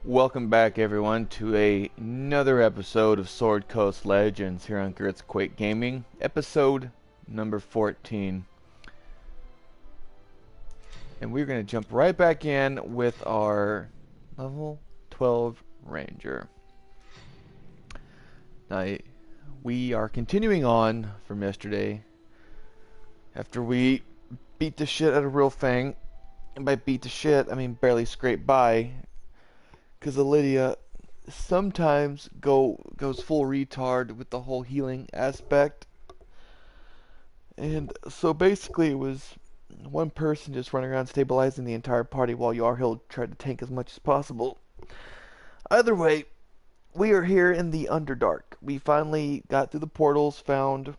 Welcome back, everyone, to another episode of Sword Coast Legends here on Girthquake Gaming, episode number 14. And we're going to jump right back in with our level 12 Ranger. Now, we are continuing on from yesterday after we beat the shit out of Real Fang. And by beat the shit, I mean barely scrape by. Because Lydia sometimes goes full retard with the whole healing aspect. And so basically it was one person just running around stabilizing the entire party while Yarhill tried to tank as much as possible. Either way, we are here in the Underdark. We finally got through the portals, found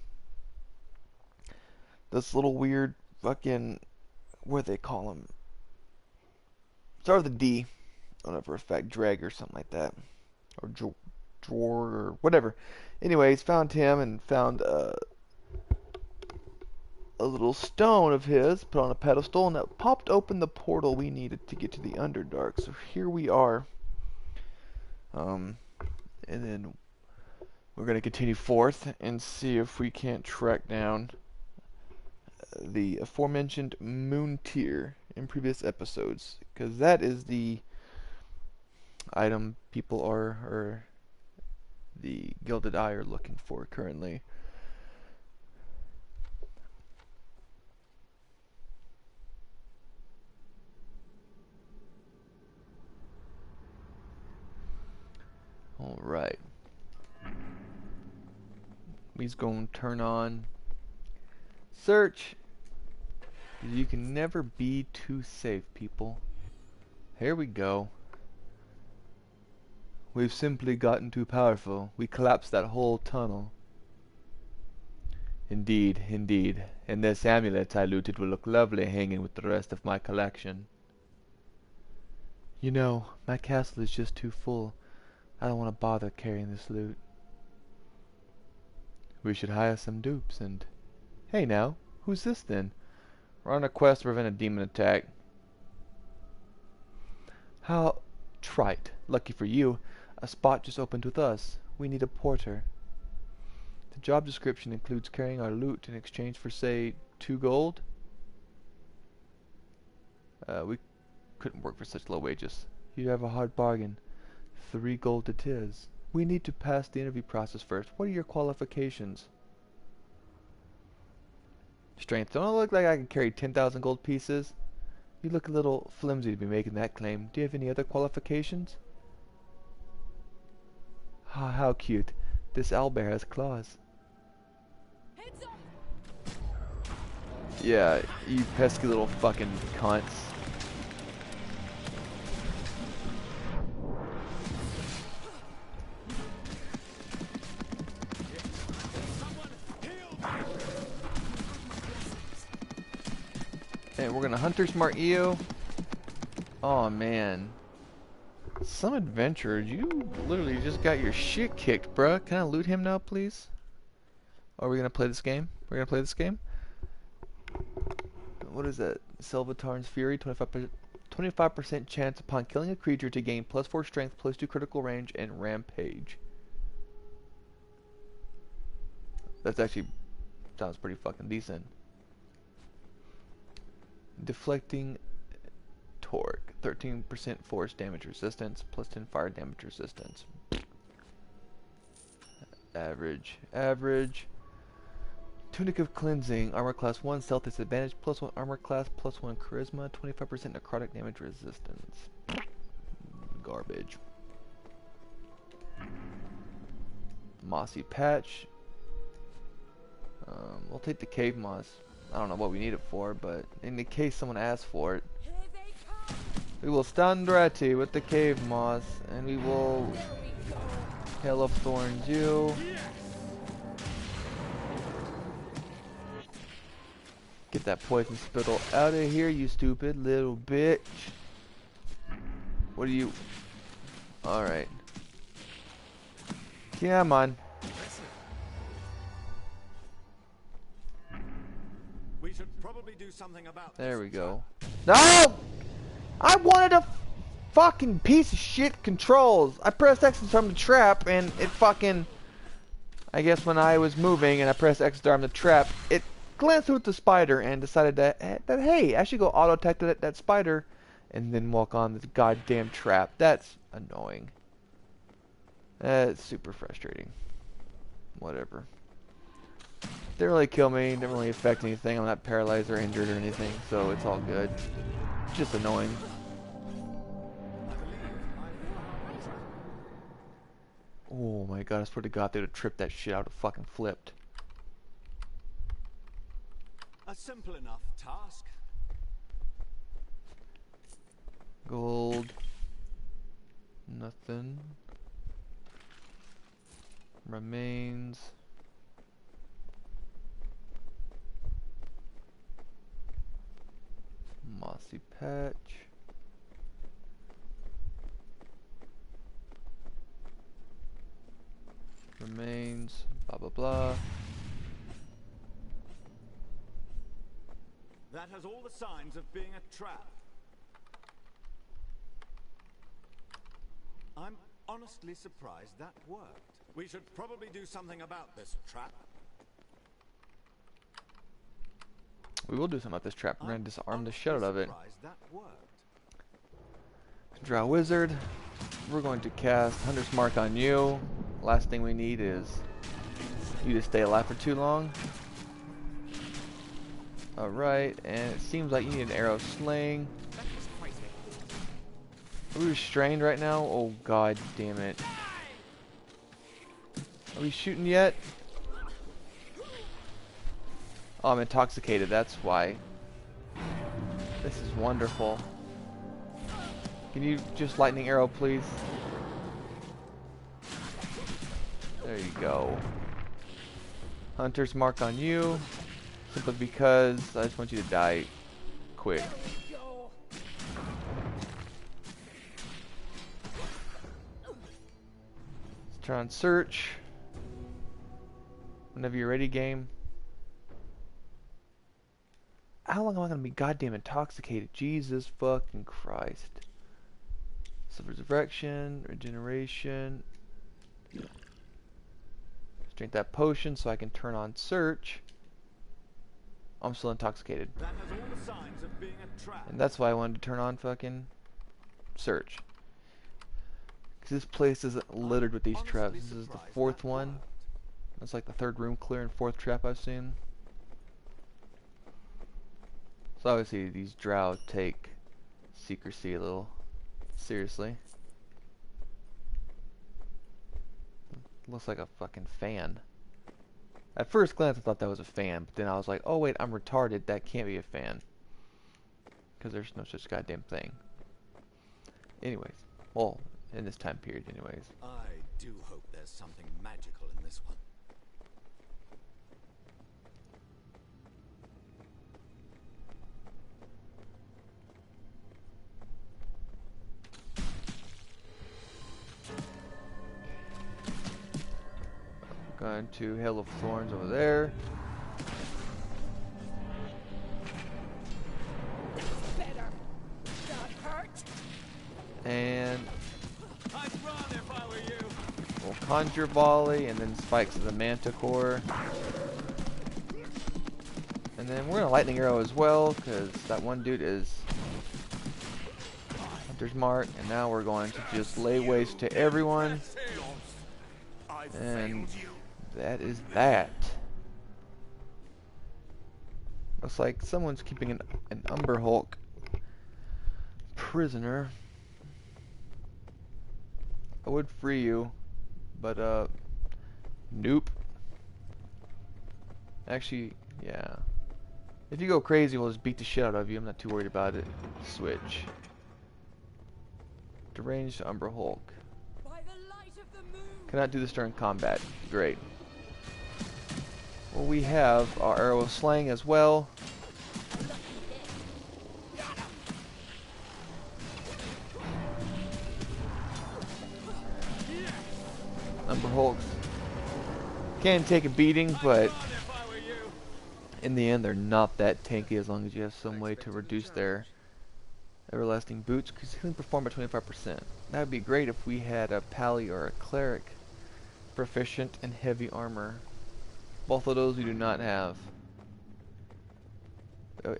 this little weird fucking, what do they call them? Start with a D. I don't know for a fact, drag or something like that, or drawer or whatever. Anyways, found him and found a little stone of his put on a pedestal, and that popped open the portal we needed to get to the Underdark. So here we are. And then we're gonna continue forth and see if we can't track down the aforementioned Moon Tier in previous episodes, because that is the item people or the Gilded Eye are looking for currently. Alright. We's going to turn on search. You can never be too safe, people. Here we go. We've simply gotten too powerful. We collapsed that whole tunnel. Indeed, indeed. And this amulet I looted will look lovely hanging with the rest of my collection. You know, my castle is just too full. I don't want to bother carrying this loot. We should hire some dupes and... Hey now, who's this then? We're on a quest to prevent a demon attack. How trite. Lucky for you, a spot just opened with us. We need a porter. The job description includes carrying our loot in exchange for, say, 2 gold. We couldn't work for such low wages. You have a hard bargain. 3 gold it is. We need to pass the interview process first. What are your qualifications? Strength. Don't I look like I can carry 10,000 gold pieces? You look a little flimsy to be making that claim. Do you have any other qualifications? Ah, how cute. This owlbear has claws. Yeah, you pesky little fucking cunts. And we're gonna Hunter Smart you. Oh man. Some adventurers, you literally just got your shit kicked, bruh. Can I loot him now, please? Are we gonna play this game? We're gonna play this game? What is that? Salvatarn's Fury, 25% chance upon killing a creature to gain +4 strength, +2 critical range, and rampage. That's actually sounds pretty fucking decent. Deflecting torque, 13% force damage resistance, +10 fire damage resistance. Average. Tunic of Cleansing, armor class 1, stealth disadvantage, +1 armor class, +1 charisma, 25% necrotic damage resistance. Garbage. Mossy patch. We'll take the cave moss. I don't know what we need it for, but in the case someone asks for it, we will stand ready with the cave moss, and we will Hail of Thorns you. Get that poison spittle out of here, you stupid little bitch. What are you? Alright. Come on. We should probably do something about There this. we go. No! I wanted to fucking piece of shit controls. I pressed X to disarm the trap, and it fucking... I guess when I was moving and I pressed X to disarm the trap, it glanced through at the spider and decided that hey, I should go auto-attack that spider and then walk on this goddamn trap. That's annoying. That's super frustrating. Whatever. Didn't really kill me, didn't really affect anything. I'm not paralyzed or injured or anything, so it's all good. Just annoying. Oh my god, I swear to god they would have tripped that shit. I would have fucking flipped. A simple enough task. Gold. Nothing. Remains. Mossy patch. Remains. Blah blah blah. That has all the signs of being a trap. I'm honestly surprised that worked. We should probably do something about this trap. We will do something about this trap. We're going to disarm the shit out of it. That worked. Draw Wizard. We're going to cast Hunter's Mark on you. Last thing we need is you to stay alive for too long. Alright, and it seems like you need an arrow sling. Are we restrained right now? Oh god damn it. Are we shooting yet? Oh, I'm intoxicated, that's why. This is wonderful. Can you just lightning arrow, please? There you go. Hunter's Mark on you. Simply because I just want you to die quick. Let's try and search. Whenever you're ready, game. How long am I gonna be goddamn intoxicated? Jesus fucking Christ. Resurrection, regeneration. Drink that potion so I can turn on search. I'm still intoxicated. That has all the signs of being a trap. And that's why I wanted to turn on fucking search. Because this place is littered with these traps. This is the fourth one. That's like the third room clear and fourth trap I've seen. So obviously these drow take secrecy a little seriously. Looks like a fucking fan. At first glance I thought that was a fan, but then I was like, oh wait, I'm retarded, that can't be a fan. Because there's no such goddamn thing. Anyways, well, in this time period anyways. I do hope there's something magical in this one. Going to Hail of Thorns over there. And I'd run if I were you. we'll Conjure Volley and then Spikes of the Manticore. And then we're gonna Lightning Arrow as well, because that one dude is Hunter's Mark, and now we're going to just lay waste to everyone. And that is that. Looks like someone's keeping an Umber Hulk prisoner. I would free you, but nope. Actually, yeah. If you go crazy, we'll just beat the shit out of you. I'm not too worried about it. Switch. Deranged Umber Hulk. Cannot do this during combat. Great. Well, we have our Arrow of Slaying as well. Umber Hulks can take a beating, but in the end they're not that tanky as long as you have some way to reduce their Everlasting boots, increase healing performed by 25%. That would be great if we had a pally or a cleric proficient in heavy armor. Both of those we do not have.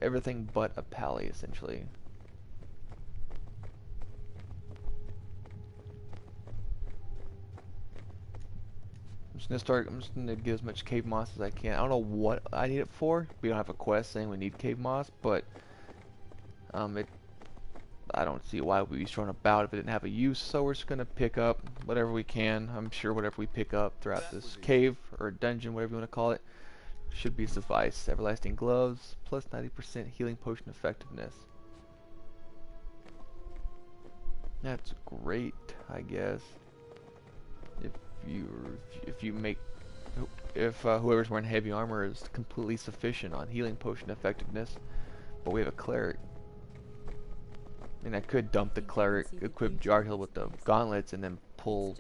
Everything but a pally, essentially. I'm just gonna get as much cave moss as I can. I don't know what I need it for. We don't have a quest saying we need cave moss, but I don't see why we'd be thrown about if it didn't have a use. So we're just gonna pick up whatever we can. I'm sure whatever we pick up throughout this cave or dungeon, whatever you want to call it, should be suffice. Everlasting gloves plus 90% healing potion effectiveness. That's great, I guess. If whoever's wearing heavy armor is completely sufficient on healing potion effectiveness, but we have a cleric. And I could dump the cleric, equip Jarhill with the gauntlets, and then pull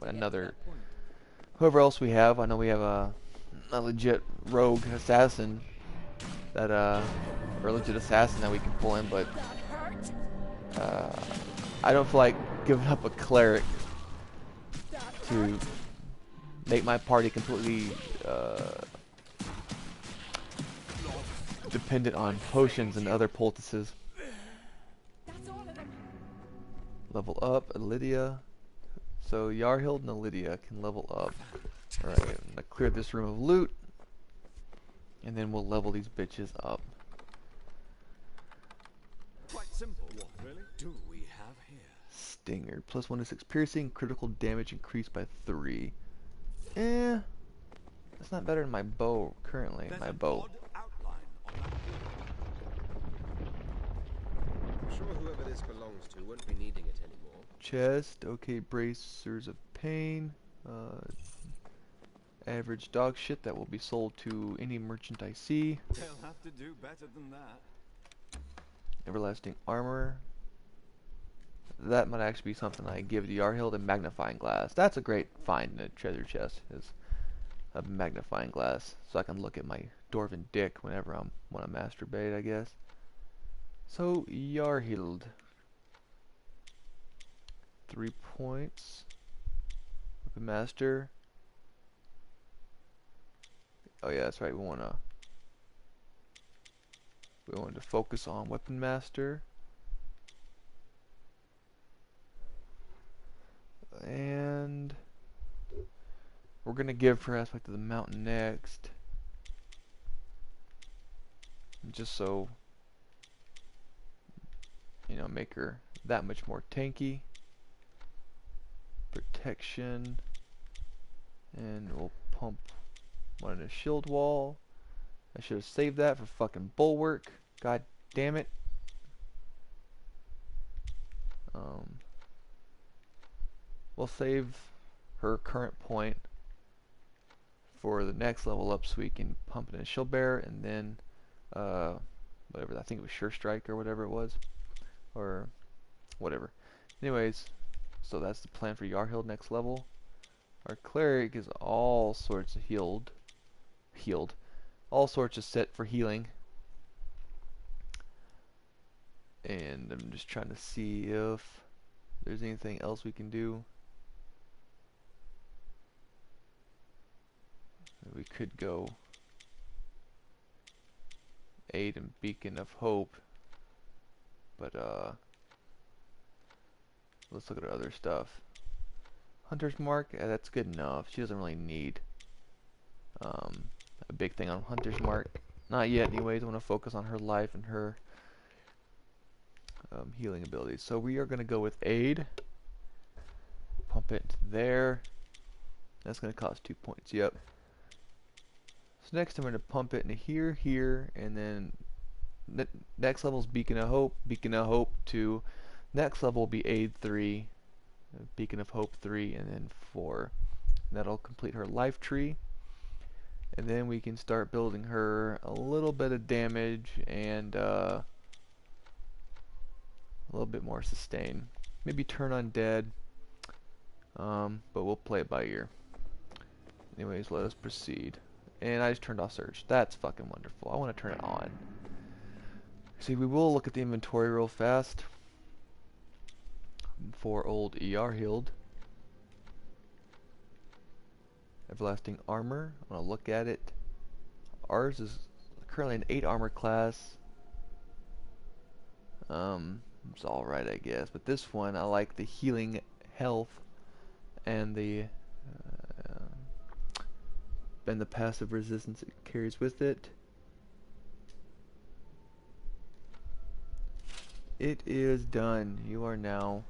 another whoever else we have. I know we have a legit rogue assassin that or a legit assassin that we can pull in, but I don't feel like giving up a cleric to make my party completely dependent on potions and other poultices. Level up, Lydia. So Yarhild and Lydia can level up. Alright, I'm gonna clear this room of loot, and then we'll level these bitches up. Quite simple, what really do we have here? Stinger, plus 1 to 6 piercing, critical damage increased by 3. That's not better than my bow currently. There's my an bow. odd outline on that. I'm sure whoever this belongs to won't be needing it anymore. Chest, okay, bracers of pain. Average dog shit that will be sold to any merchant I see. They'll have to do better than that. Everlasting armor. That might actually be something I give to Yarhild. A magnifying glass. That's a great find in a treasure chest. Is a magnifying glass, so I can look at my dwarven dick whenever I want to masturbate, I guess. So Yarhild, 3 points. Weapon master. Oh yeah, that's right. We want to focus on weapon master. And we're gonna give her aspect of the mountain next, just so you know, make her that much more tanky. Protection, and we'll pump one in a shield wall. I should have saved that for fucking bulwark. God damn it. We'll save her current point for the next level up so we can pump it in a shield bearer, and then whatever, I think it was Sure Strike or whatever it was, or whatever. Anyways, so that's the plan for Yarhild next level. Our cleric is all sorts of healed, all sorts of set for healing. And I'm just trying to see if there's anything else we can do. We could go Aid and Beacon of Hope, but let's look at our other stuff. Hunter's Mark, that's good enough. She doesn't really need a big thing on Hunter's Mark. Not yet anyways. I want to focus on her life and her healing abilities. So we are going to go with Aid. Pump it there. That's going to cost 2 points. Yep. So next I'm going to pump it into here, and then next level is Beacon of Hope. Beacon of Hope 2. Next level will be Aid 3. Beacon of Hope 3, and then 4. And that'll complete her life tree. And then we can start building her a little bit of damage and a little bit more sustain. Maybe turn undead, but we'll play it by ear. Anyways, let us proceed. And I just turned off search. That's fucking wonderful. I want to turn it on. See, we will look at the inventory real fast for old ER healed. Everlasting armor. I want to look at it. Ours is currently an 8 armor class. It's alright, I guess. But this one, I like the healing health and the passive resistance it carries with it. It is done. You are now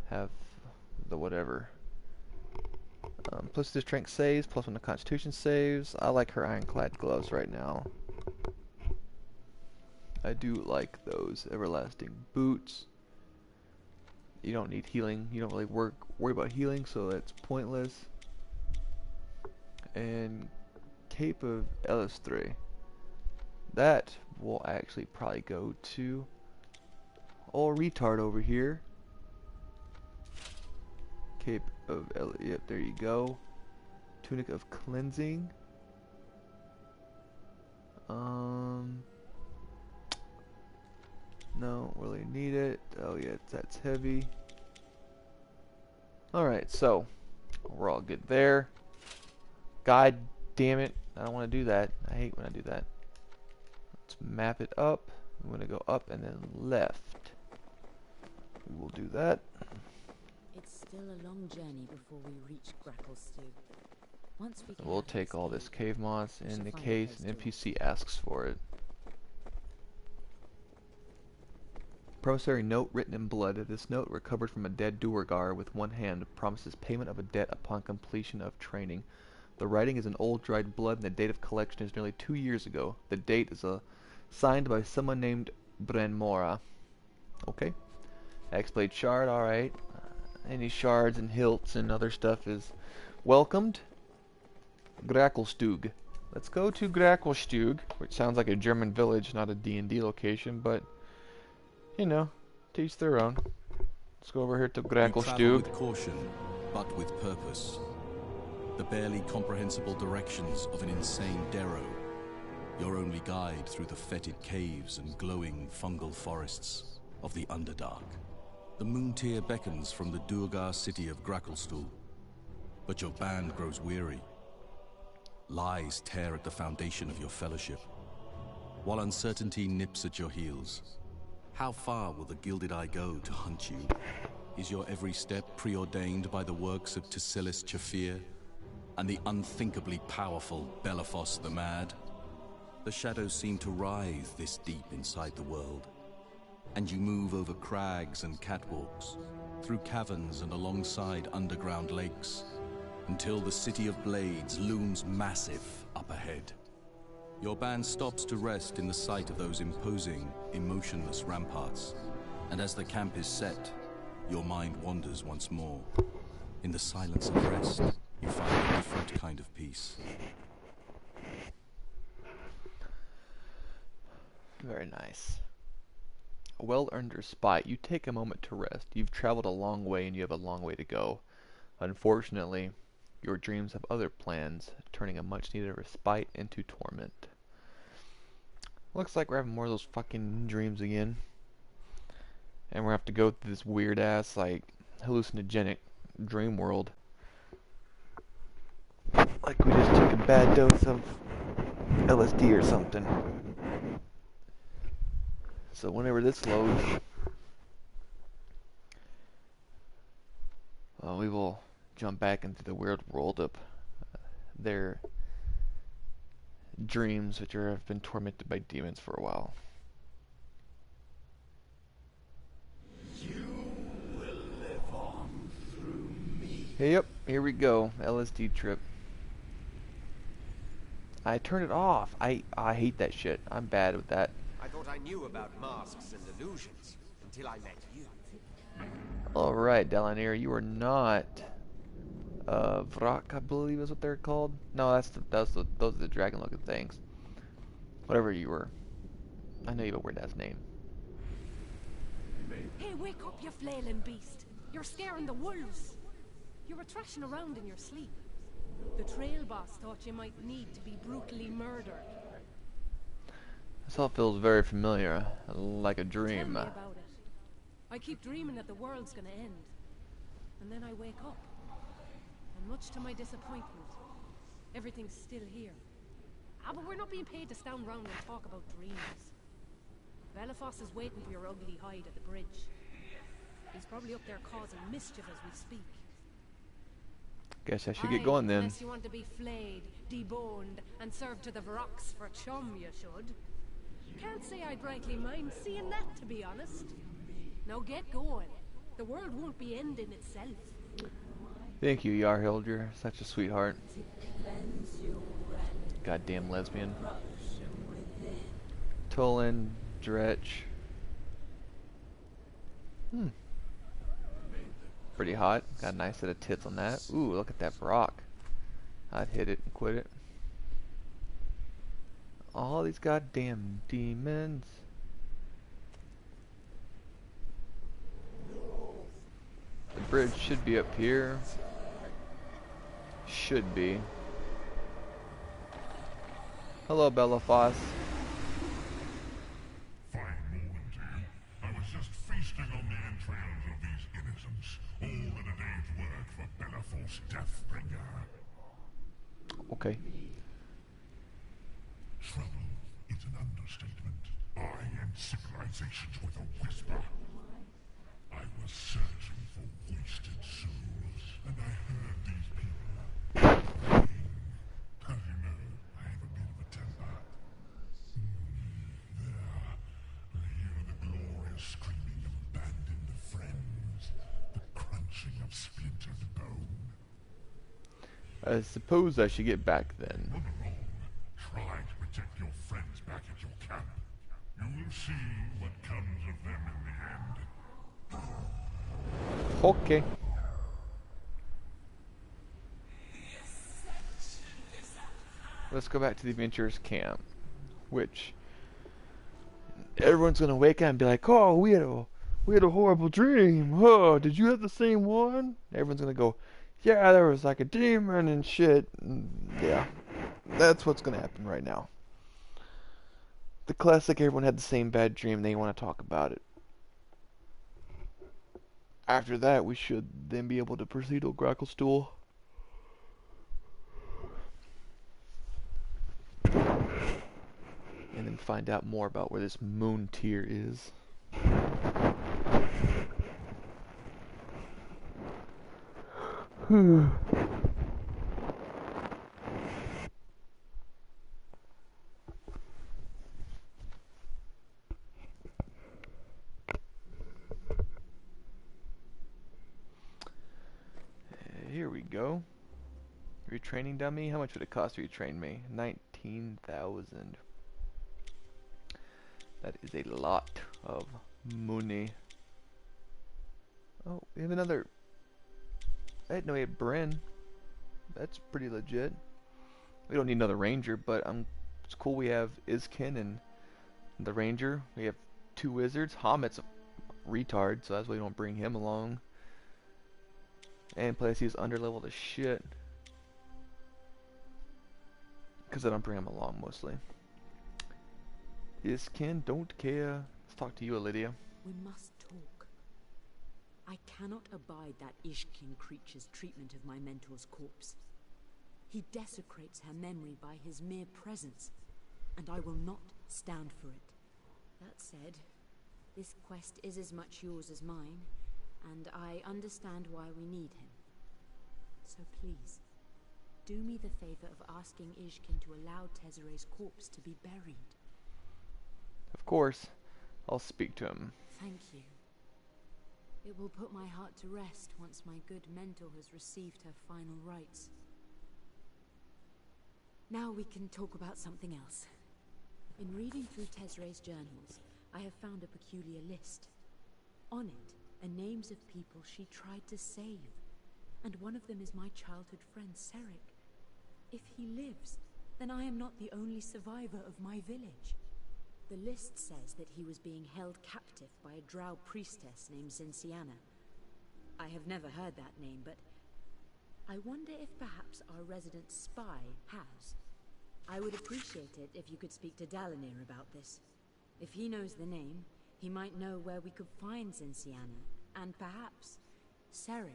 have the whatever. Plus the strength saves, plus 1 to constitution saves. I like her ironclad gloves right now. I do like those everlasting boots. You don't need healing. You don't really worry about healing, so that's pointless. And Cape of Elistre. That will actually probably go to old retard over here. Cape of yep, there you go. Tunic of cleansing. No, really need it. Oh yeah, that's heavy. Alright, so we're all good there. God damn it, I don't want to do that. I hate when I do that. Let's map it up. I'm going to go up and then left. We will do that. It's still a long journey before we reach Gracklestew. Once we get We'll out of take all this cave moss we in shall the find a case place an to NPC asks for it. Promissory note written in blood. This note, recovered from a dead Duergar with one hand, promises payment of a debt upon completion of training. The writing is in old dried blood and the date of collection is nearly 2 years ago. The date is signed by someone named Branmora. Okay. X-Blade shard, alright. Any shards and hilts and other stuff is welcomed. Gracklestug. Let's go to Gracklestug, which sounds like a German village, not a D&D location, but you know, to each their own. Let's go over here to You travel Gracklestug. with caution, but with purpose. The barely comprehensible directions of an insane Darrow. Your only guide through the fetid caves and glowing fungal forests of the Underdark. The moon tier beckons from the Duergar city of Gracklestug, but your band grows weary. Lies tear at the foundation of your fellowship, while uncertainty nips at your heels. How far will the Gilded Eye go to hunt you? Is your every step preordained by the works of Tasilis Chafir and the unthinkably powerful Belafos the Mad? The shadows seem to writhe this deep inside the world, and you move over crags and catwalks, through caverns and alongside underground lakes, until the City of Blades looms massive up ahead. Your band stops to rest in the sight of those imposing, emotionless ramparts, and as the camp is set, your mind wanders once more. In the silence of rest, you find a different kind of peace. Very nice. A well-earned respite. You take a moment to rest. You've traveled a long way and you have a long way to go. Unfortunately, your dreams have other plans, turning a much-needed respite into torment. Looks like we're having more of those fucking dreams again. And we're gonna have to go through this weird-ass, like, hallucinogenic dream world. Like we just took a bad dose of LSD or something. So whenever this loads, we will jump back into the weird world of their dreams, which have been tormented by demons for a while. You will live on through me. Yep, here we go. LSD trip. I turned it off. I hate that shit. I'm bad with that. I thought I knew about masks and illusions until I met you. Alright, Delanir, you are not Vrak, I believe is what they're called. No, those are the dragon looking things. Whatever you were. I know you have a weird ass name. Hey, wake up, you flailing beast! You're scaring the wolves! You were thrashing around in your sleep. The trail boss thought you might need to be brutally murdered. This all feels very familiar, like a Tell dream. me about it. I keep dreaming that the world's gonna end. And then I wake up. And much to my disappointment, everything's still here. Ah, but we're not being paid to stand round and talk about dreams. Belafos is waiting for your ugly hide at the bridge. He's probably up there causing mischief as we speak. Guess I should get going then. Unless you want to be flayed, deboned, and served to the Vrox for chum, you should. Can't say I'd rightly mind seeing that, to be honest. Now get going. The world won't be ending itself. Thank you, Yarhild. You're such a sweetheart. Goddamn lesbian. Tolan, Dretch. Pretty hot. Got a nice set of tits on that. Ooh, look at that Brock. I'd hit it and quit it. All these goddamn demons. The bridge should be up here. Should be. Hello, Belafos. Fine morning to you. I was just feasting on the entrails of these innocents. All in a day's work for Belafos Deathbringer. Okay. Trouble is an understatement. I end civilizations with a whisper. I was searching for wasted souls, and I heard these people praying. As you know, I have a bit of a temper. There, I hear the glorious screaming of abandoned friends, the crunching of splintered bone. I suppose I should get back then. Run along. Try to protect your friends back at your camp. You will see what comes of them in the end. Okay. Let's go back to the adventurers camp, which everyone's gonna wake up and be like, "Oh, we had a horrible dream. Oh, did you have the same one?" Everyone's gonna go, "Yeah, there was like a demon and shit." Yeah, that's what's gonna happen right now. The classic, everyone had the same bad dream. They want to talk about it. After that, we should then be able to proceed to Gracklstool. And then find out more about where this moon tier is. Here we go. Retraining dummy? How much would it cost to retrain me? 19,000. That is a lot of money. Oh, we have another. I didn't know we had Bryn. That's pretty legit. We don't need another ranger, but it's cool we have Iskin and the ranger. We have 2 wizards. Hamet's a retard, so that's why we don't bring him along. And plus he's underleveled as shit. Because I don't bring him along mostly. Iskin, don't care. Let's talk to you, Lydia. We must talk. I cannot abide that Ishkin creature's treatment of my mentor's corpse. He desecrates her memory by his mere presence, and I will not stand for it. That said, this quest is as much yours as mine, and I understand why we need him. So please, do me the favor of asking Ishkin to allow Tezere's corpse to be buried. Of course. I'll speak to him. Thank you. It will put my heart to rest once my good mentor has received her final rites. Now we can talk about something else. In reading through Tezere's journals, I have found a peculiar list. On it are names of people she tried to save, and one of them is my childhood friend Serik. If he lives, then I am not the only survivor of my village. The list says that he was being held captive by a drow priestess named Zinciana. I have never heard that name, but I wonder if perhaps our resident spy has. I would appreciate it if you could speak to Dalinir about this. If he knows the name, he might know where we could find Zinciana, and perhaps Seric.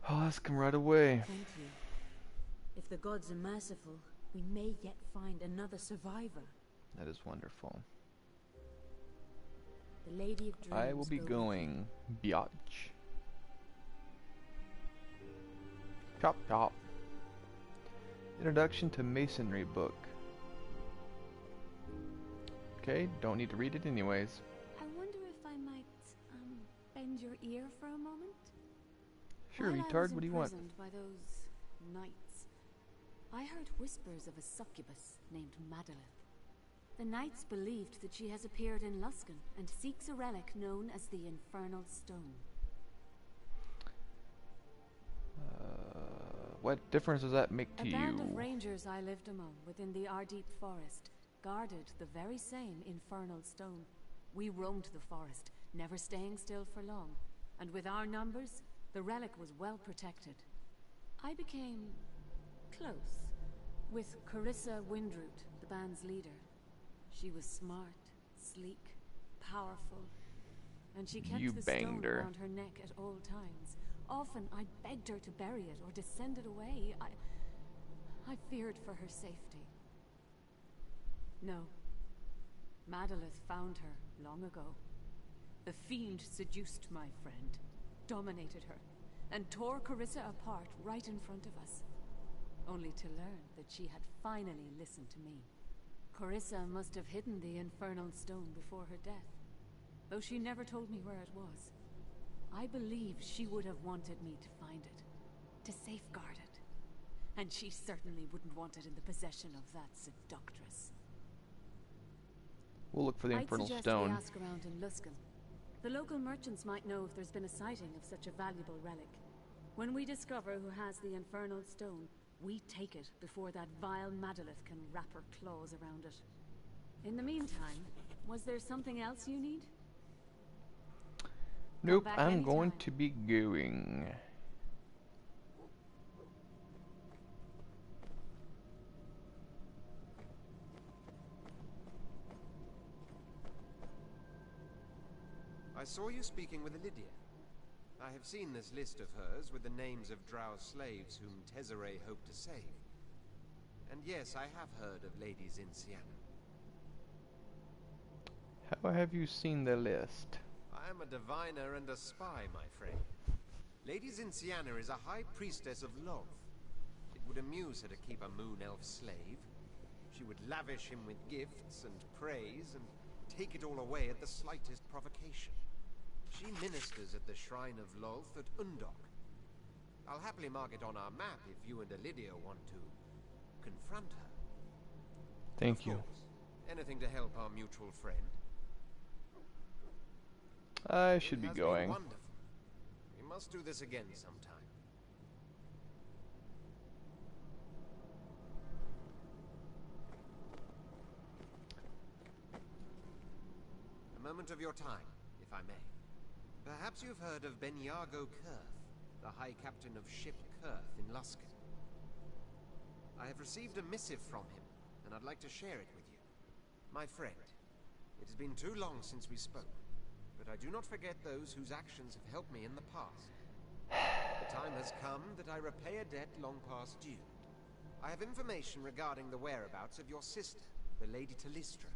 I'll ask him right away. Thank you. If the gods are merciful, we may yet find another survivor. That is wonderful. The Lady of Dreams. I will be going. Biatch. Chop chop. Introduction to Masonry book. Okay, don't need to read it anyways. I wonder if I might, bend your ear for a moment? Sure, While retard, what do you want? I was imprisoned by those knights, I heard whispers of a succubus named Madalith. The knights believed that she has appeared in Luskan and seeks a relic known as the Infernal Stone. What difference does that make to A band you? of rangers I lived among within the Ardeep forest guarded the very same Infernal Stone. We roamed the forest, never staying still for long, and with our numbers, the relic was well protected. I became close with Carissa Windroot, the band's leader. She was smart, sleek, powerful, and she kept You the banged stone her. around her neck at all times. Often I begged her to bury it or to send it away. I feared for her safety. No. Madalith found her long ago. The fiend seduced my friend, dominated her, and tore Carissa apart right in front of us. Only to learn that she had finally listened to me. Carissa must have hidden the Infernal Stone before her death, though she never told me where it was. I believe she would have wanted me to find it, to safeguard it. And she certainly wouldn't want it in the possession of that seductress. We'll look for the Infernal I'd suggest Stone. we ask around in Luskan. The local merchants might know if there's been a sighting of such a valuable relic. When we discover who has the Infernal Stone, we take it before that vile Madalith can wrap her claws around it. In the meantime, was there something else you need? Nope, back I'm going anytime. to be going. I saw you speaking with Lydia. I have seen this list of hers with the names of Drow's slaves whom Tezzeret hoped to save. And yes, I have heard of Lady Zinciana. How have you seen the list? I am a diviner and a spy, my friend. Lady Zinciana is a high priestess of love. It would amuse her to keep a moon elf slave. She would lavish him with gifts and praise and take it all away at the slightest provocation. She ministers at the Shrine of Lolth at Undok. I'll happily mark it on our map if you and Lydia want to confront her. Thank Of you. course, anything to help our mutual friend. I should be It has been going. wonderful. We must do this again sometime. A moment of your time, if I may. Perhaps you've heard of Benyago Kurth, the High Captain of Ship Kurth in Luskan. I have received a missive from him, and I'd like to share it with you. My friend, it has been too long since we spoke, but I do not forget those whose actions have helped me in the past. The time has come that I repay a debt long past due. I have information regarding the whereabouts of your sister, the Lady Talistra.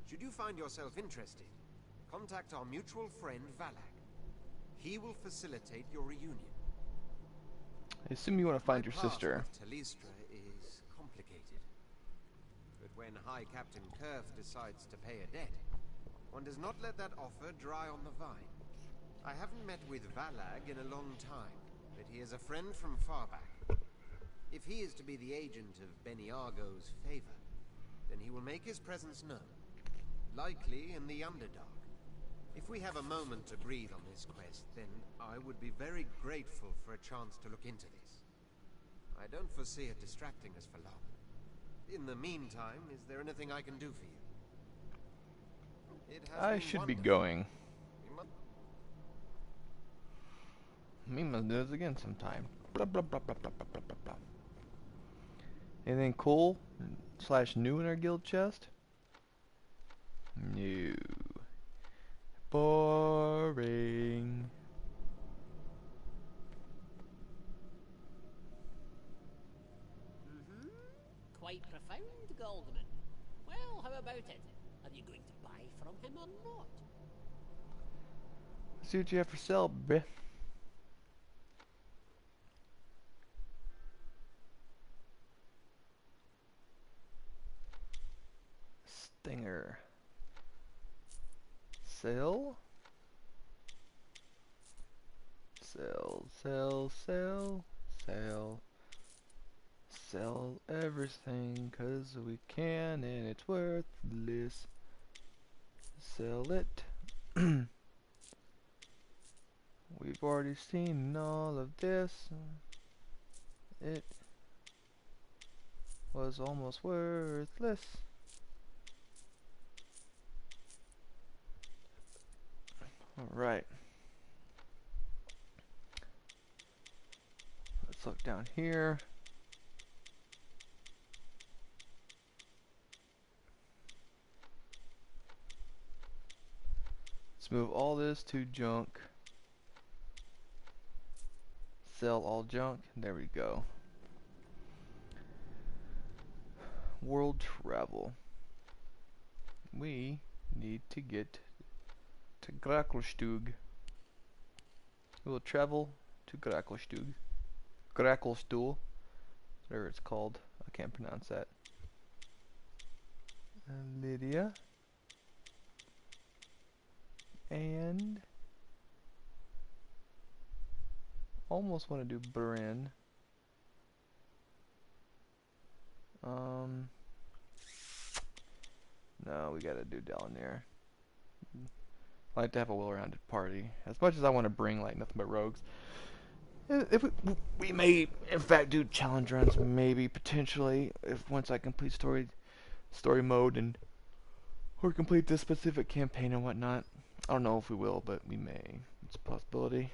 Should you find yourself interested, contact our mutual friend Valag. He will facilitate your reunion. I assume you want to find My your past sister. with Talistra is complicated. But when High Captain Kurth decides to pay a debt, one does not let that offer dry on the vine. I haven't met with Valag in a long time, but he is a friend from far back. If he is to be the agent of Beniago's favor, then he will make his presence known, likely in the Underdark. If we have a moment to breathe on this quest, then I would be very grateful for a chance to look into this. I don't foresee it distracting us for long. In the meantime, is there anything I can do for you? It has I been should be wonderful. going. We must- We must do this again sometime. Blah blah blah blah blah blah blah blah. Anything cool slash new in our guild chest? No. Boring. Quite profound, Goldman. Well, how about it? Are you going to buy from him or not? See what you have for sale, bruh. Stinger. Sell. Sell, sell, sell, sell. Sell everything 'cause we can and it's worthless. Sell it. We've already seen all of this. It was almost worthless. Alright. Let's look down here. Let's move all this to junk. Sell all junk. There we go. World travel. We need to get to Gracklstug. We will travel to Gracklstug. Gracklstuhl. Whatever it's called. I can't pronounce that. Lydia. And almost want to do Bryn. No, we gotta do Delanir. I like to have a well-rounded party. As much as I want to bring like nothing but rogues. If we may in fact do challenge runs, maybe potentially if once I complete story mode and or complete this specific campaign and whatnot. I don't know if we will, but we may. It's a possibility.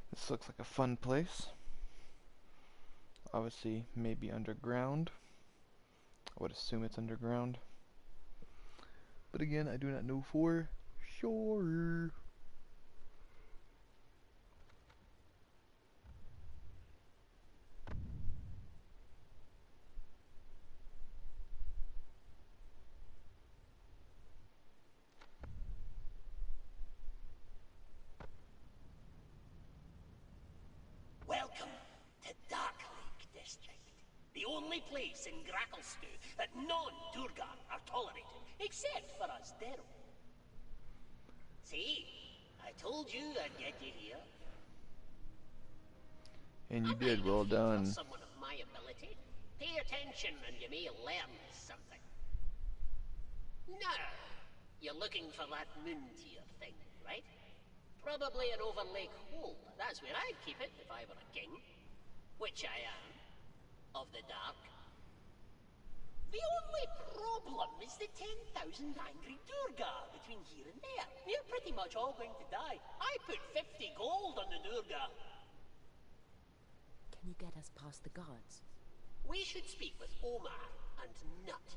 This looks like a fun place. Obviously, maybe underground. I would assume it's underground. But again, I do not know for sure. Welcome to Darklake District, the only place in Gracklstew that non-Durgar are tolerated, except for us Darrow. See, I told you I'd get you here. And you I did, might well have hit for done. someone of my ability. Pay attention and you may learn something. Now, you're looking for that moon tier thing, right? Probably an Overlake hold. That's where I'd keep it if I were a king. Which I am. Of the dark. The only problem is the 10,000 angry Durgar between here and there. We're pretty much all going to die. I put 50 gold on the Durgar. Can you get us past the guards? We should speak with Omar and Nut.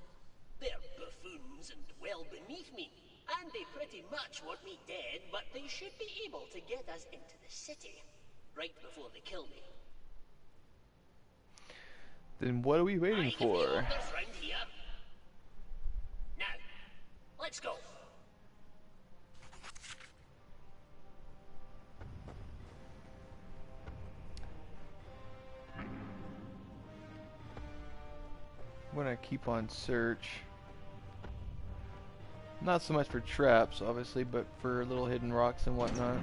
They're buffoons and well beneath me. And they pretty much want me dead, but they should be able to get us into the city. Right before they kill me. Then what are we waiting I give the for? orders round here. Now, I'm gonna keep on search. Not so much for traps, obviously, but for little hidden rocks and whatnot.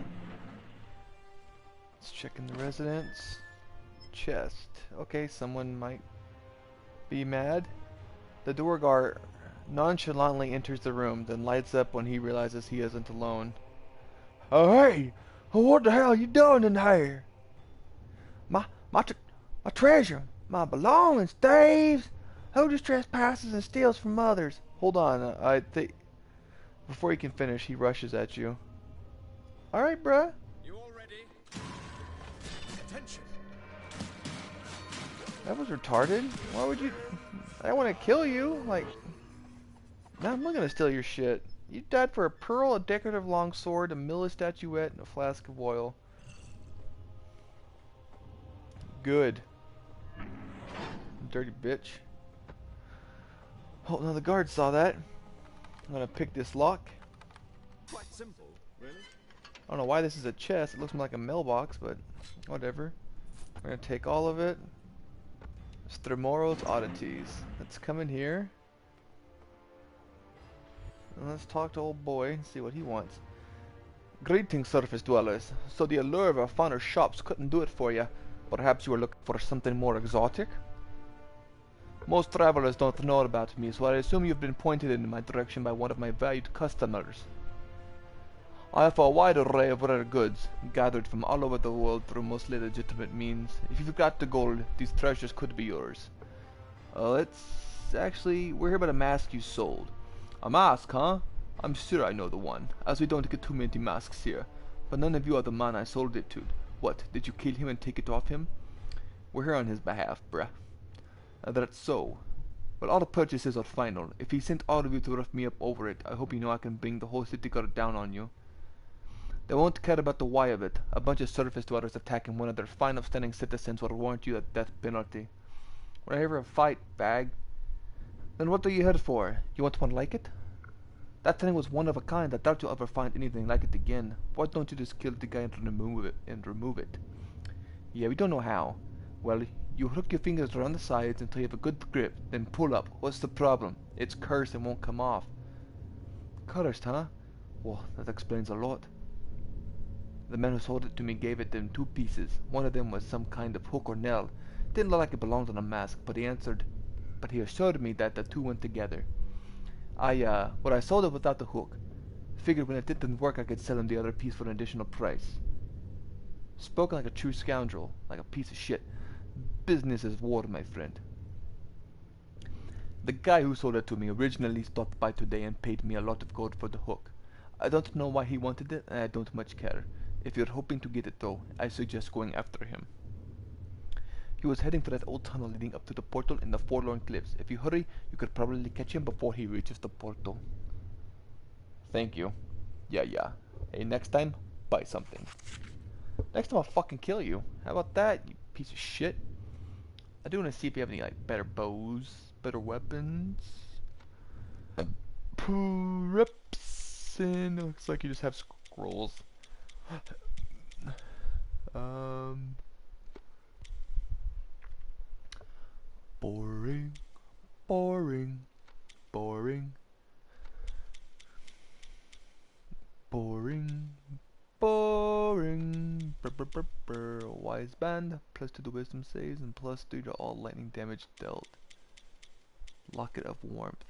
Let's check in the residence. Chest. Okay, someone might be mad. The door guard nonchalantly enters the room, then lights up when he realizes he isn't alone. Oh, hey! What the hell are you doing in here? My treasure, my belongings, thieves! Who just trespasses and steals from others? Hold on, I think... Before he can finish, he rushes at you. Alright, bruh. You all ready? Attention! That was retarded. Why would you... I want to kill you. Like... Now I'm not gonna steal your shit. You died for a pearl, a decorative longsword, a Miller statuette, and a flask of oil. Good. Dirty bitch. Oh, no, the guard saw that. I'm gonna pick this lock. Quite simple, really. I don't know why this is a chest. It looks more like a mailbox, but whatever. We're gonna take all of it. Stremoro's oddities. Let's come in here. And let's talk to old boy and see what he wants. Greetings, surface dwellers. So the allure of our finer shops couldn't do it for you. Perhaps you were looking for something more exotic? Most travelers don't know about me, so I assume you've been pointed in my direction by one of my valued customers. I offer a wide array of rare goods, gathered from all over the world through mostly legitimate means. If you've got the gold, these treasures could be yours. We're here about a mask you sold. A mask, huh? I'm sure I know the one, as we don't get too many masks here. But none of you are the man I sold it to. What, did you kill him and take it off him? We're here on his behalf, bruh. That's so. Well, all the purchases are final. If he sent all of you to rough me up over it, I hope you know I can bring the whole city guard down on you. They won't care about the why of it. A bunch of surface dwellers attacking one of their fine upstanding citizens will warrant you a death penalty. We're here for a fight, bag. Then what are you here for? You want one like it? That thing was one of a kind. I doubt you'll ever find anything like it again. Why don't you just kill the guy and remove it? Yeah, we don't know how. Well, you hook your fingers around the sides until you have a good grip, then pull up. What's the problem? It's cursed and won't come off. Cursed, huh? Well, that explains a lot. The man who sold it to me gave it in 2 pieces. One of them was some kind of hook or nail. Didn't look like it belonged on a mask, but he assured me that the two went together. I sold it without the hook. Figured when it didn't work I could sell him the other piece for an additional price. Spoken like a true scoundrel, like a piece of shit. Business is war, my friend. The guy who sold it to me originally stopped by today and paid me a lot of gold for the hook. I don't know why he wanted it, and I don't much care. If you're hoping to get it though, I suggest going after him. He was heading for that old tunnel leading up to the portal in the Forlorn Cliffs. If you hurry, you could probably catch him before he reaches the portal. Thank you. Yeah. Hey, next time, buy something. Next time I'll fucking kill you. How about that, you piece of shit? I do want to see if you have any, like, better bows, better weapons. Rips, and it looks like you just have scrolls. Boring. Wise band, +2 to wisdom saves, and +3 to all lightning damage dealt. Locket of warmth,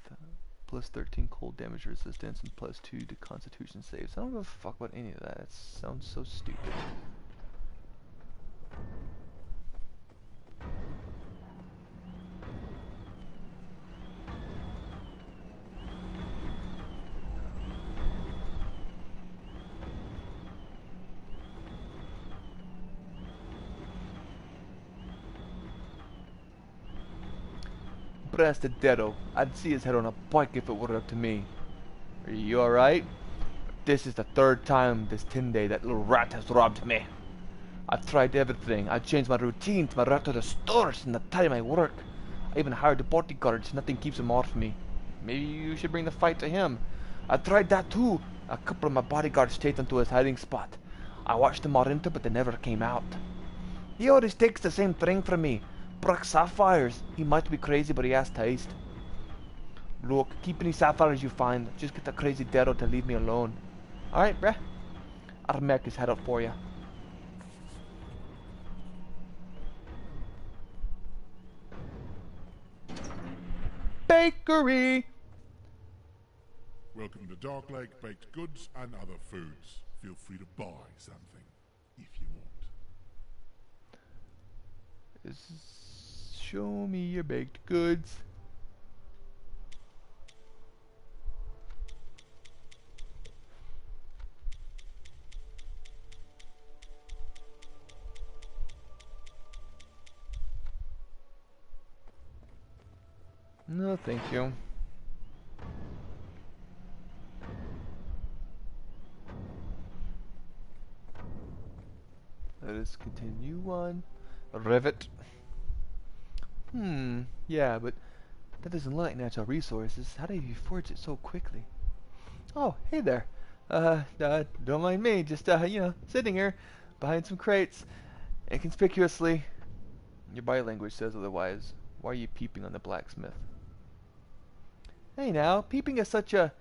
+13 cold damage resistance, and +2 to constitution saves. I don't give a fuck about any of that. It sounds so stupid. Brastadero. I'd see his head on a bike if it were up to me. Are you alright? This is the 3rd time this Tinde that little rat has robbed me. I've tried everything. I changed my routine to my route to the stores and the time I work. I even hired a bodyguard. Nothing keeps him off me. Maybe you should bring the fight to him. I tried that too. A couple of my bodyguards stayed into his hiding spot. I watched them all enter, but they never came out. He always takes the same thing from me. brought sapphires. He might be crazy, but he has taste. Look, keep any sapphires you find. Just get the crazy Darrow to leave me alone. Alright, bruh. I'll make his head up for you. Bakery! Welcome to Darklake Baked Goods and Other Foods. Feel free to buy something, if you want. Show me your baked goods. No, thank you. Let us continue on. Rivet. Yeah, but that doesn't look like natural resources. How do you forge it so quickly? Oh, hey there. Don't mind me. Just, you know, sitting here behind some crates. Inconspicuously. Your body language says otherwise. Why are you peeping on the blacksmith? Hey now, peeping is such a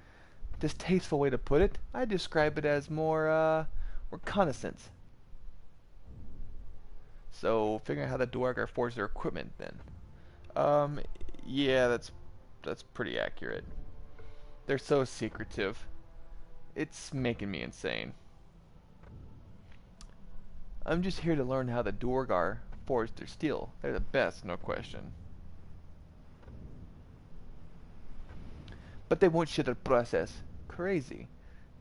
distasteful way to put it. I describe it as more, reconnaissance. So, figuring out how the Dwargar forge their equipment then. Yeah, that's pretty accurate. They're so secretive. It's making me insane. I'm just here to learn how the Dwargar forge their steel. They're the best, no question. But they won't share the process. Crazy.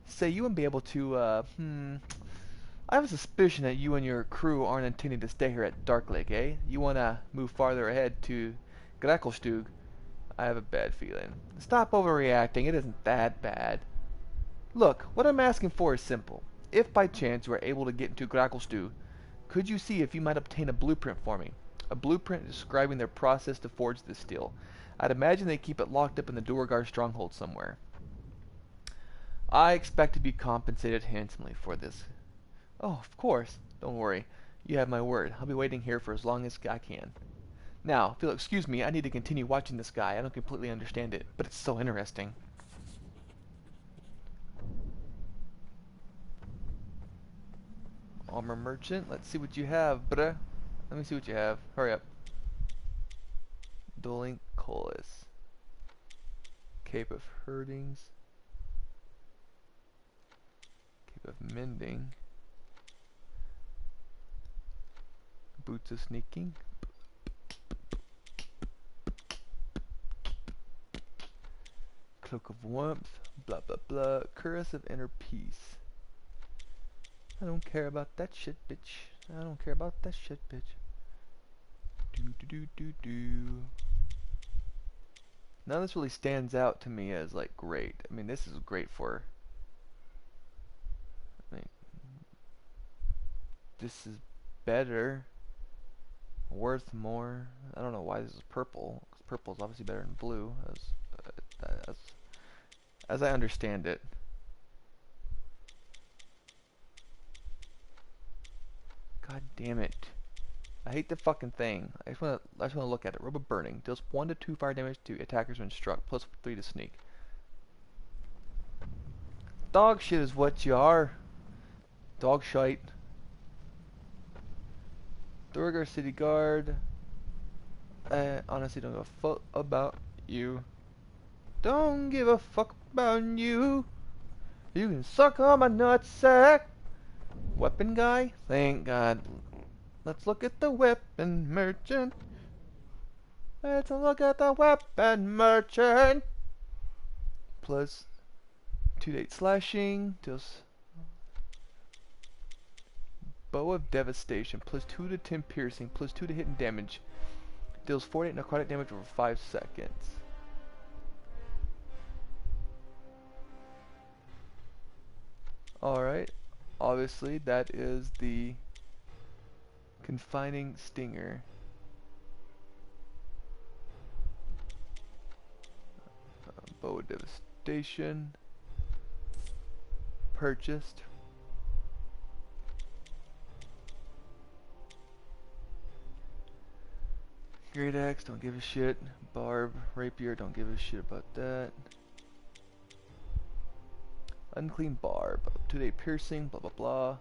Say, you won't be able to, I have a suspicion that you and your crew aren't intending to stay here at Darklake, eh? You wanna move farther ahead to Gracklstug? I have a bad feeling. Stop overreacting, it isn't that bad. Look, what I'm asking for is simple. If by chance you are able to get into Gracklstug, could you see if you might obtain a blueprint for me? A blueprint describing their process to forge this steel. I'd imagine they keep it locked up in the Duergar stronghold somewhere. I expect to be compensated handsomely for this. Oh, of course. Don't worry. You have my word. I'll be waiting here for as long as I can. Now, if you'll excuse me, I need to continue watching this guy. I don't completely understand it, but it's so interesting. Armor merchant. Let's see what you have, bruh. Let me see what you have. Hurry up. Dueling Colas. Cape of Herdings. Cape of Mending. Boots of Sneaking. Cloak of Warmth. Blah blah blah. Cuirass of Inner Peace. I don't care about that shit, bitch. I don't care about that shit, bitch. Do do do do do. None of this really stands out to me as like great. I mean, this is great for. I mean, this is better. Worth more. I don't know why this is purple. 'Cause purple is obviously better than blue, as I understand it. God damn it. I hate the fucking thing. I just wanna look at it. Robe of Burning. Deals 1 to 2 fire damage to attackers when struck, plus 3 to sneak. Dog shit is what you are. Dog shite. Duergar City Guard. I honestly don't give a fuck about you. Don't give a fuck about you. You can suck on my nutsack. Weapon guy? Thank God. Let's look at the weapon merchant. Let's look at the weapon merchant. Plus 2 to 8 slashing. Deals Bow of Devastation. Plus 2 to 10 piercing. Plus 2 to hit and damage. Deals 48 necrotic damage over 5 seconds. Alright. Obviously, that is the Confining Stinger. Bow of Devastation. Purchased. Great axe, don't give a shit. Barb, rapier, don't give a shit about that. Unclean barb, up-to-date piercing, blah blah blah.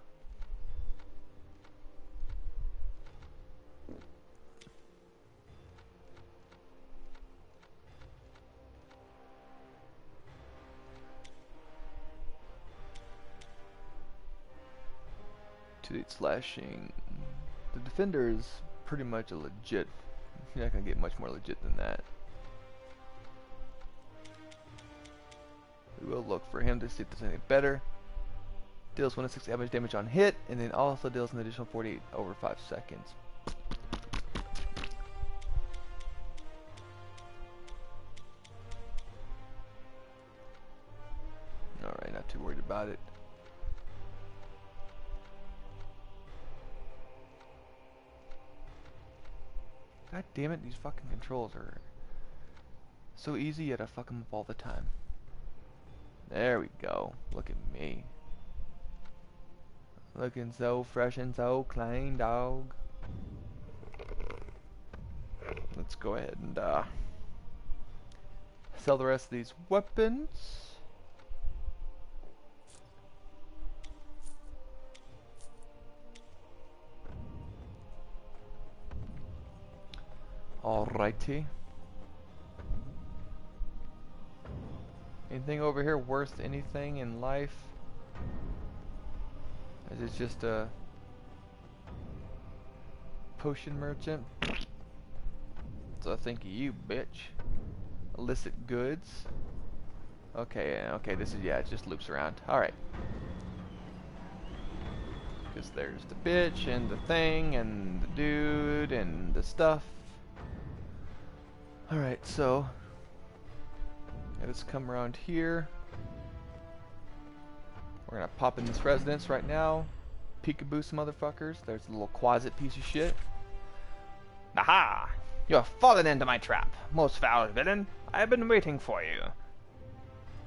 Up-to-date slashing. The defender is pretty much a legit. You're not gonna get much more legit than that. We will look for him to see if there's anything better. Deals 1 to 6 average damage on hit, and then also deals an additional 48 over 5 seconds. Alright, not too worried about it. God damn it, these fucking controls are so easy, yet I fuck them up all the time. There we go. Look at me. Looking so fresh and so clean, dog. Let's go ahead and sell the rest of these weapons. Alrighty. Anything over here worth anything in life? Is it just a potion merchant? So I think of you, bitch. Illicit goods. Okay, okay, this is, yeah, it just loops around. Alright. Because there's the bitch and the thing and the dude and the stuff. Alright, so let's come around here. We're gonna pop in this residence right now. Peekaboo some motherfuckers. There's a little closet piece of shit. Aha! You have fallen into my trap, most foul villain. I have been waiting for you.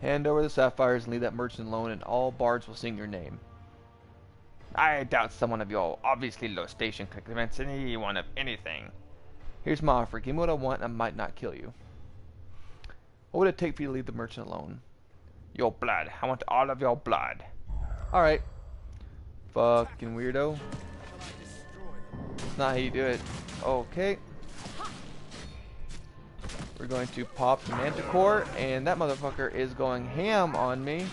Hand over the sapphires and leave that merchant alone, and all bards will sing your name. I doubt someone of your obviously low station could convince anyone of anything. Here's my offer. Give me what I want, and I might not kill you. What would it take for you to leave the merchant alone? Your blood. I want all of your blood. Alright. Fucking weirdo. That's not how you do it. Okay. We're going to pop the Manticore, and that motherfucker is going ham on me.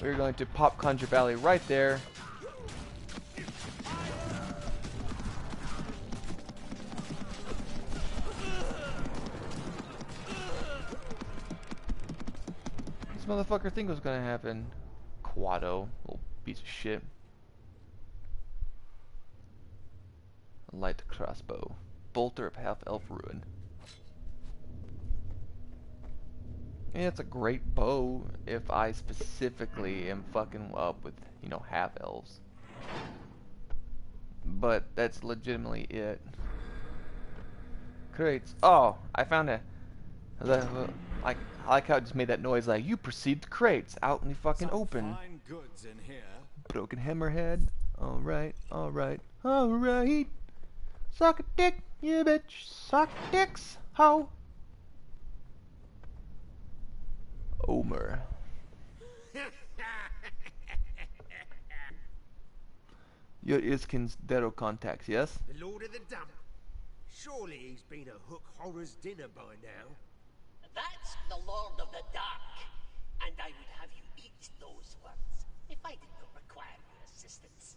We're going to pop Conjure Valley right there. This motherfucker think was gonna happen. Quado, little piece of shit. Light crossbow. Bolter of half-elf ruin. Yeah, it's a great bow if I specifically am fucking up with, you know, half-elves. But that's legitimately it. Crates. Oh, I found a... I like how it just made that noise like, you perceived crates out in the fucking open. Fine goods in here. Broken hammerhead. Alright, alright, alright. Suck a dick, you bitch. Suck dicks, ho. Omer. Your Iskin's Dero contacts, yes? The Lord of the Dump. Surely he's been a Hook Horror's dinner by now. That's the Lord of the Dark, and I would have you eat those words if I did not require your assistance.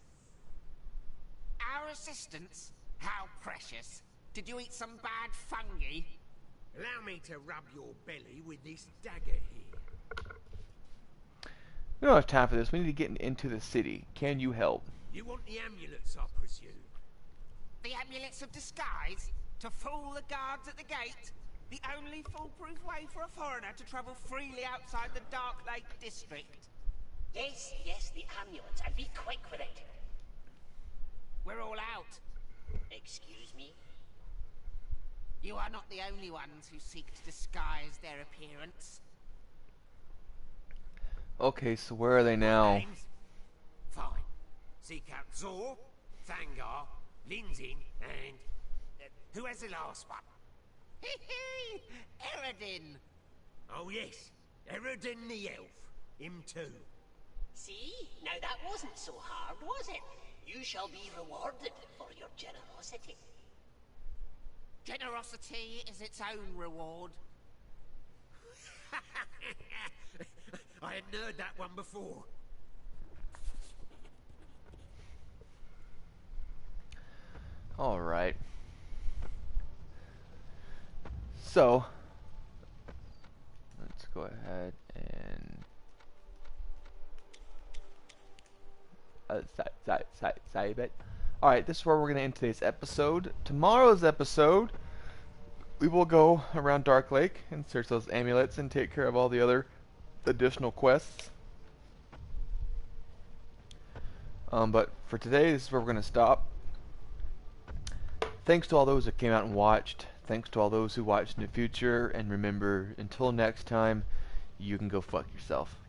Our assistance? How precious. Did you eat some bad fungi? Allow me to rub your belly with this dagger here. We don't have time for this. We need to get into the city. Can you help? You want the amulets, I presume? The amulets of disguise? To fool the guards at the gate? The only foolproof way for a foreigner to travel freely outside the Dark Lake District? Yes, yes, the amulets, and be quick with it. We're all out. Excuse me? You are not the only ones who seek to disguise their appearance. Okay, so where are they now? Names? Fine. Seek out Zor, Thangar, Linzin, and... Who has the last one? Eredin. Oh yes, Eredin the elf. Him too. See? Now that wasn't so hard, was it? You shall be rewarded for your generosity. Generosity is its own reward. I hadn't heard that one before. Alright. So, let's go ahead and save it. Alright, this is where we're going to end today's episode. Tomorrow's episode, we will go around Dark Lake and search those amulets and take care of all the other additional quests. But for today, this is where we're going to stop. Thanks to all those that came out and watched. Thanks to all those who watched in the future. And remember, until next time, you can go fuck yourself.